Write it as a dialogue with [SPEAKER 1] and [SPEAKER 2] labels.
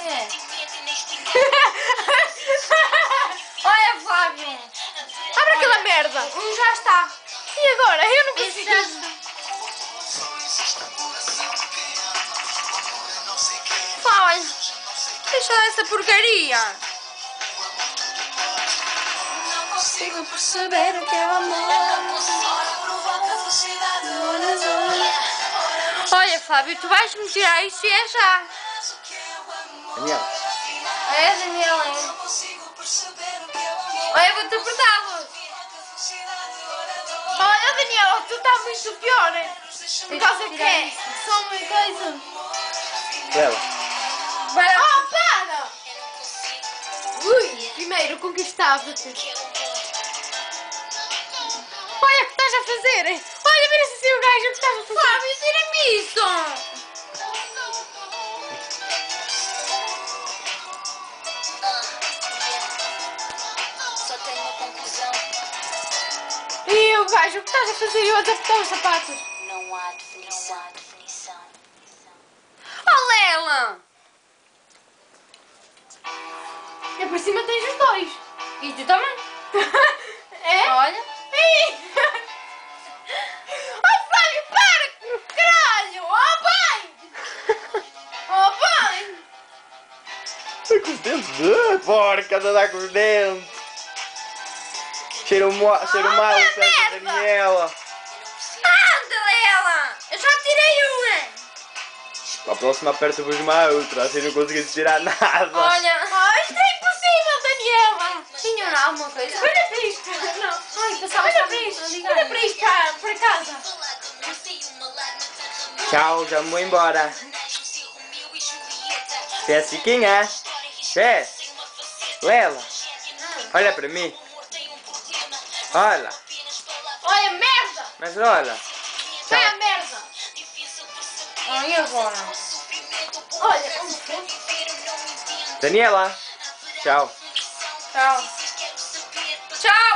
[SPEAKER 1] É. Olha, Flávio.
[SPEAKER 2] Abre aquela merda.
[SPEAKER 1] Já está.
[SPEAKER 2] E agora? Eu não
[SPEAKER 1] Esse
[SPEAKER 2] consigo.
[SPEAKER 1] já está.
[SPEAKER 2] Pá, olha. Deixa essa porcaria.
[SPEAKER 1] Não consigo perceber o que é o amor.
[SPEAKER 2] Olha, Fábio, tu vais me tirar isso e é já.
[SPEAKER 3] Daniel.
[SPEAKER 1] É, Daniela.
[SPEAKER 2] Olha, eu vou-te apertá-lo. Olha, Daniela, tu estás muito pior. Por causa que é só uma coisa.
[SPEAKER 3] Lela.
[SPEAKER 2] Oh, para! Ui, primeiro conquistava-te. Olha o que estás a fazer. Olha, vira-se assim o gajo, o que estás a fazer. Fábio, tira-me isso.
[SPEAKER 4] Só tenho uma conclusão.
[SPEAKER 2] E o gajo, o que estás a fazer? Eu a desapertar os sapatos.
[SPEAKER 4] Não há definição.
[SPEAKER 2] Oh, Lela! E por cima tens os dois.
[SPEAKER 1] E tu também.
[SPEAKER 2] É?
[SPEAKER 1] Olha.
[SPEAKER 2] Ih! Oh, Fábio, para! Caralho! Oh, pai! Oh, pai!
[SPEAKER 3] Está com os dentes. Porca, anda a dar com os dentes. Cheira mal, essa
[SPEAKER 2] merda.
[SPEAKER 3] Daniela.
[SPEAKER 2] Anda, Lela! Eu já tirei uma!
[SPEAKER 3] Para a próxima aperta-vos uma outra, assim não conseguiste tirar nada.
[SPEAKER 1] Olha.
[SPEAKER 2] Oh, isto é impossível, Daniela!
[SPEAKER 1] Tinha lá alguma coisa?
[SPEAKER 2] Olha para isto! Não.
[SPEAKER 1] Ai, pensava
[SPEAKER 2] Olha
[SPEAKER 1] que
[SPEAKER 2] para isto! Olha para isto, cá, para casa!
[SPEAKER 3] Tchau, já me vou embora. Fé, Chiquinha. Fé. Lela. Olha para mim. Olha.
[SPEAKER 2] Olha, merda!
[SPEAKER 3] Mas olha.
[SPEAKER 2] Vai
[SPEAKER 3] Tchau.
[SPEAKER 2] a merda!
[SPEAKER 1] Ah, e agora?
[SPEAKER 2] Olha,
[SPEAKER 3] Daniela. Tchau.
[SPEAKER 1] Tchau. Tchau.